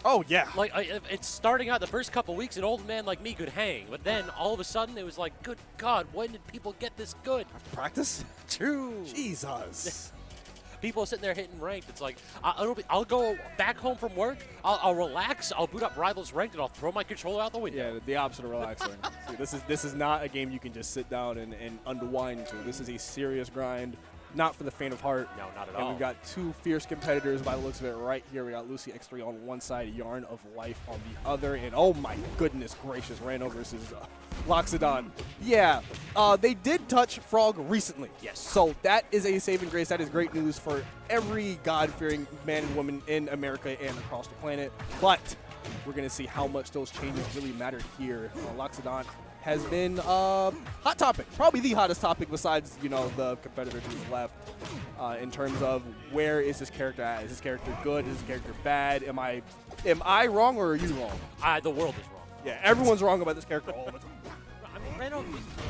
Oh, yeah. Like, it's starting out the first couple weeks, an old man like me could hang. But then, all of a sudden, it was like, good God, when did people get this good? Practice? True. Jesus. People are sitting there hitting ranked. It's like, I'll go back home from work, I'll relax, I'll boot up Rivals Ranked, and I'll throw my controller out the window. Yeah, the opposite of relaxing. See, this is not a game you can just sit down and unwind to. This is a serious grind. Not for the faint of heart. No, not at and all. We've got two fierce competitors by the looks of it right here. We got Lucyx3 on one side, YarnofLife on the other. And oh my goodness gracious, Ranno versus Loxodont. Yeah, they did touch Frog recently. Yes. So that is a saving grace. That is great news for every God-fearing man and woman in America and across the planet. But we're going to see how much those changes really matter here. Loxodont has been hot topic, probably the hottest topic besides, you know, the competitor who's left in terms of where is this character at? Is this character good? Is this character bad? Am I wrong or are you wrong? The world is wrong. Yeah, everyone's wrong about this character all the time. I mean, Ranno.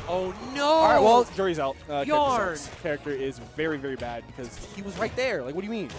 Oh no! All right, well, jury's out. Yarn. Character is very, very bad because he was right there. Like, what do you mean?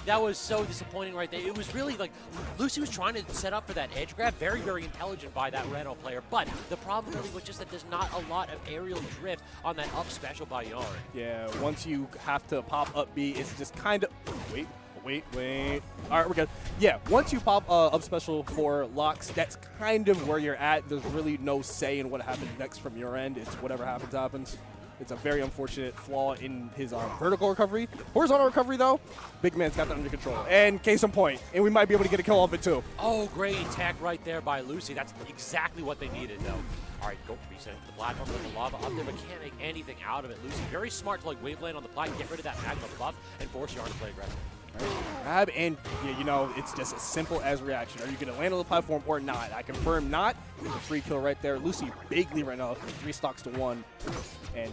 That was so disappointing right there. It was really like Lucy was trying to set up for that edge grab. Very, very intelligent by that Ranno player. But the problem really was just that there's not a lot of aerial drift on that up special by Yarn. Yeah, once you have to pop up B, it's just kind of... Wait. All right, we're good. Yeah, once you pop up special for Lox, that's kind of where you're at. There's really no say in what happens next from your end. It's whatever happens, happens. It's a very unfortunate flaw in his vertical recovery. Horizontal recovery, though, big man's got that under control. And case in point, and we might be able to get a kill off it, too. Oh, great attack right there by Lucy. That's exactly what they needed, though. All right, go reset the platform with the lava up there, but can't make anything out of it. Lucy, very smart to like waveland on the plat, get rid of that magma buff, and force Yarn to play aggressive. Right. Grab and, yeah, you know, it's just as simple as reaction. Are you going to land on the platform or not? I confirm not. It's a free kill right there. Lucy bigly ran off 3 stocks to 1. And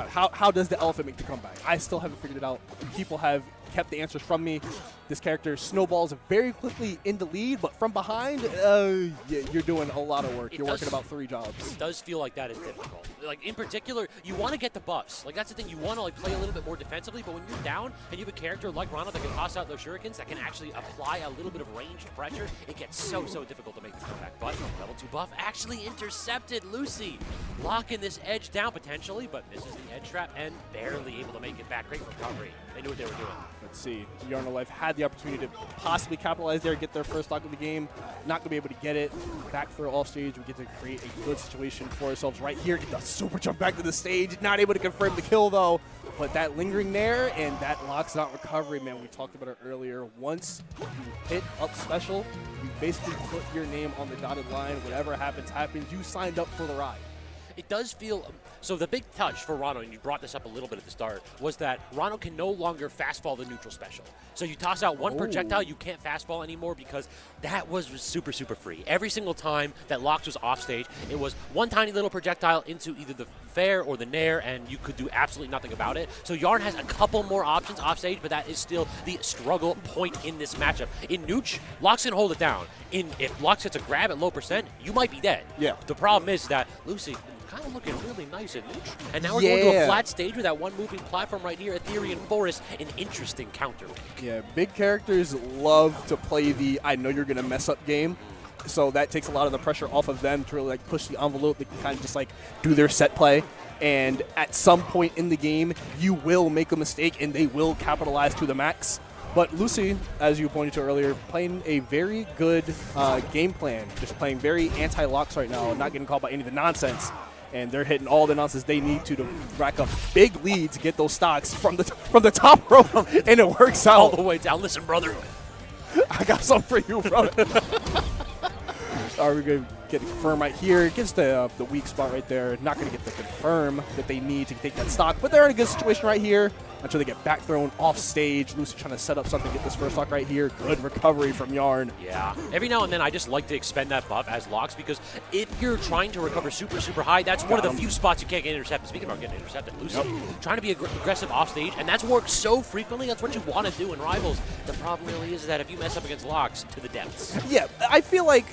how does the elephant make the comeback? I still haven't figured it out. People have kept the answers from me. This character snowballs very quickly in the lead, but from behind, yeah, you're doing a lot of work. You're working about 3 jobs. It does feel like that is difficult. Like, in particular, you want to get the buffs. Like, that's the thing. You want to, like, play a little bit more defensively, but when you're down and you have a character like Ranno that can toss out those shurikens, that can actually apply a little bit of ranged pressure, it gets so difficult to make the comeback. But level 2 buff actually intercepted Lucy. Locking this edge down potentially, but misses the edge trap and barely able to make it back. Great recovery. They knew what they were doing. Let's see. YarnofLife had the opportunity to possibly capitalize there, get their first stock of the game. Not going to be able to get it. Back throw off stage. We get to create a good situation for ourselves right here. Get the super jump back to the stage. Not able to confirm the kill, though. But that lingering there and that Loxodont recovery, man, we talked about it earlier. Once you hit up special, you basically put your name on the dotted line. Whatever happens, happens. You signed up for the ride. It does feel, so the big touch for Ranno, and you brought this up a little bit at the start, was that Ranno can no longer fastball the neutral special. So you toss out one projectile, you can't fastball anymore because that was super free. Every single time that Lox was off stage, it was one tiny little projectile into either the fair or the nair, and you could do absolutely nothing about it. So Yarn has a couple more options off stage, but that is still the struggle point in this matchup. In Nooch, Lox can hold it down. If Lox gets a grab at low percent, you might be dead. Yeah. The problem is that Lucy kind of looking really nice at Nooch. And now we're going to a flat stage with that one moving platform right here, Ethereum Forest, an interesting counter. Yeah, big characters love to play the I know you're going to mess up game. So that takes a lot of the pressure off of them to really like push the envelope. They can kind of just like do their set play. And at some point in the game, you will make a mistake and they will capitalize to the max. But Lucy, as you pointed to earlier, playing a very good game plan. Just playing very anti-Lox right now, not getting caught by any of the nonsense. And they're hitting all the nonsense they need to rack up big leads, get those stocks from the top rope, and it works out. All the way down. Listen, brother. I got something for you, brother. All right, we're going to get a confirm right here. Gets the weak spot right there. Not going to get the confirm that they need to take that stock, but they're in a good situation right here until they get back thrown off stage. Lucy trying to set up something, get this first stock right here. Good recovery from Yarn. Yeah. Every now and then, I just like to expend that buff as Lox because if you're trying to recover super high, that's one of the few spots you can't get intercepted. Speaking about getting intercepted, Lucy trying to be aggressive off stage, and that's worked so frequently. That's what you want to do in Rivals. The problem really is that if you mess up against Lox, to the depths. Yeah, I feel like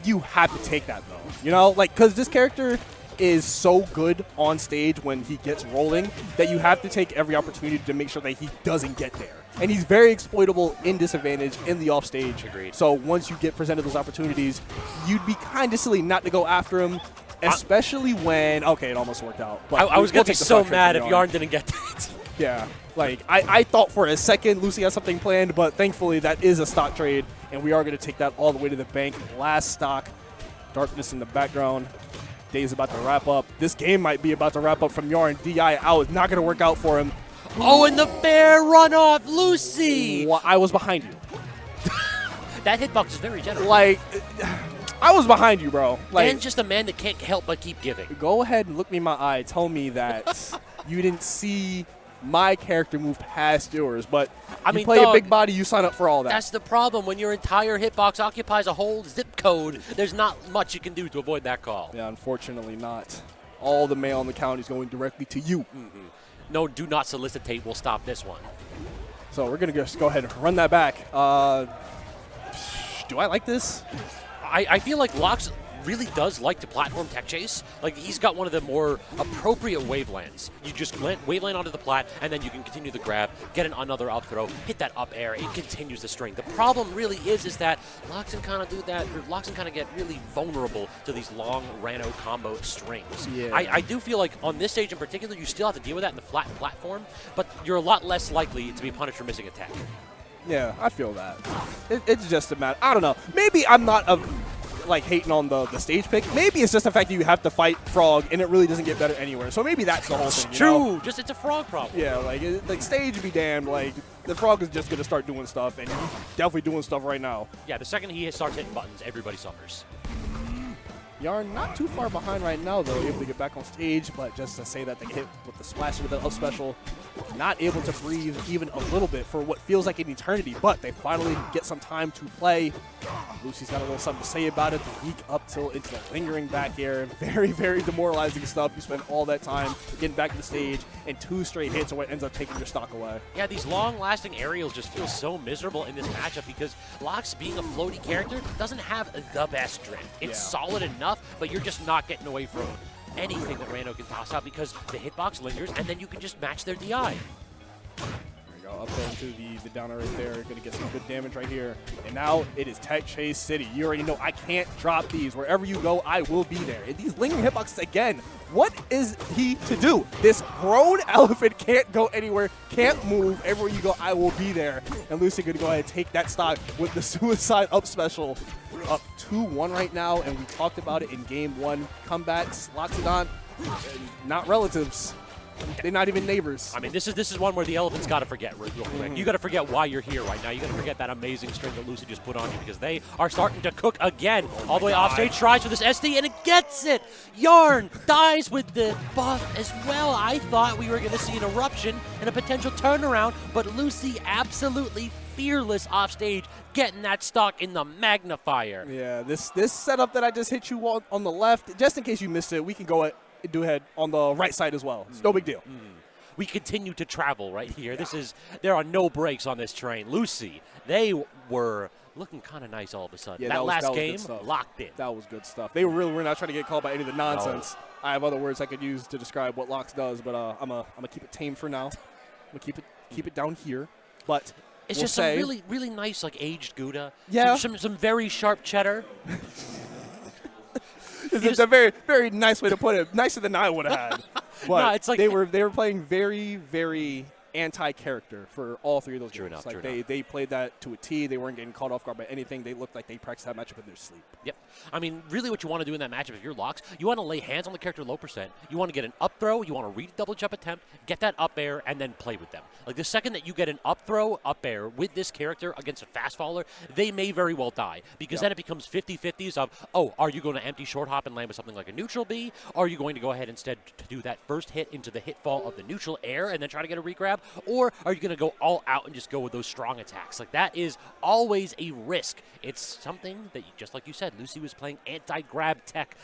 you have to take that, though. You know, like, because this character is so good on stage when he gets rolling that you have to take every opportunity to make sure that he doesn't get there. and he's very exploitable in disadvantage in the offstage. Agreed. So once you get presented those opportunities, you'd be kind of silly not to go after him, especially when, okay, it almost worked out. But I was going to be take the so stock trade mad from if Yarn didn't get that. Yeah, like I thought for a second Lucy had something planned, but thankfully that is a stock trade, and we are going to take that all the way to the bank. Last stock, darkness in the background. Day's about to wrap up. This game might be about to wrap up from Yarn. DI out. Not going to work out for him. Oh, and the fair runoff, Lucy! I was behind you. That hitbox is very generous. Like, I was behind you, bro. Like, and just a man that can't help but keep giving. Go ahead and look me in my eye. Tell me that you didn't see my character move past yours, but I you mean, play dog, a big body, you sign up for all that. That's the problem. When your entire hitbox occupies a whole zip code, there's not much you can do to avoid that call. Yeah, unfortunately not. All the mail in the county is going directly to you. Mm-hmm. No, do not solicitate. We'll stop this one. So we're going to just go ahead and run that back. Do I like this? I feel like Lox really does like to platform tech chase. Like, he's got one of the more appropriate wavelands. You just waveland onto the plat, and then you can continue the grab, get another up throw, hit that up air, it continues the string. The problem really is that Loxodont kind of do that, or Loxodont kind of get really vulnerable to these long Ranno combo strings. Yeah. I do feel like on this stage in particular, you still have to deal with that in the flat platform, but you're a lot less likely to be punished for missing a tech. Yeah, I feel that. It's just a matter. I don't know. Maybe I'm not like hating on the stage pick. Maybe it's just the fact that you have to fight Frog and it really doesn't get better anywhere. So maybe that's the whole thing. It's true. Know? Just it's a Frog problem. Yeah, like stage be damned. Like the Frog is just gonna start doing stuff, and he's definitely doing stuff right now. Yeah, the second he starts hitting buttons, everybody suffers. Yarn not too far behind right now, though, able to get back on stage, but just to say that they hit with the splash into the up special, not able to breathe even a little bit for what feels like an eternity, but they finally get some time to play. Lucy's got a little something to say about it. The weak up tilt into the lingering back air. Very, very demoralizing stuff. You spend all that time getting back to the stage, and 2 straight hits are what ends up taking your stock away. Yeah, these long-lasting aerials just feel so miserable in this matchup because Lox, being a floaty character, doesn't have the best drift. It's solid enough, but you're just not getting away from anything that Ranno can toss out because the hitbox lingers, and then you can just match their DI. There we go, up there into the downer right there. Going to get some good damage right here. And now it is Tech Chase City. You already know I can't drop these. Wherever you go, I will be there. And these lingering hitboxes, again, what is he to do? This grown elephant can't go anywhere, can't move. Everywhere you go, I will be there. And Lucy going to go ahead and take that stock with the suicide up special. Up 2-1 right now, and we talked about it in Game 1. Comebacks, Loxodont, not relatives. They're not even neighbors. I mean, this is one where the elephant's got to forget real quick. You got to forget why you're here right now. You got to forget that amazing string that Lucy just put on you because they are starting to cook again. All the way off stage, tries for this SD, and it gets it. Yarn dies with the buff as well. I thought we were going to see an eruption and a potential turnaround, but Lucy absolutely fearless off stage, getting that stock in the magnifier. Yeah, this setup that I just hit you on the left, just in case you missed it, we can go ahead on the right side as well. It's no big deal. We continue to travel right here. There are no brakes on this train. Lucy, they were looking kind of nice all of a sudden. Yeah, that last was game, locked in. That was good stuff. They were not trying to get called by any of the nonsense. No. I have other words I could use to describe what Lox does, but I'm gonna keep it tame for now. I'm gonna keep it down here. But it's just some really, really nice, like, aged Gouda. Yeah. Some very sharp cheddar. It's a very, very nice way to put it. Nicer than I would have had. But no, it's like they were playing very, very anti-character for all 3 of those True games. enough, They played that to a T. They weren't getting caught off guard by anything. They looked like they practiced that matchup in their sleep. Yep. I mean, really what you want to do in that matchup, if you're Lox, you want to lay hands on the character low percent. You want to get an up throw. You want to read double jump attempt, get that up air, and then play with them. Like, the second that you get an up throw, up air with this character against a fast faller, they may very well die. Because then it becomes 50-50s of, oh, are you going to empty short hop and land with something like a neutral B? Or are you going to go ahead instead to do that first hit into the hit fall of the neutral air and then try to get a regrab? Or are you going to go all out and just go with those strong attacks? Like, that is always a risk. It's something that, just like you said, Lucy was playing anti-grab tech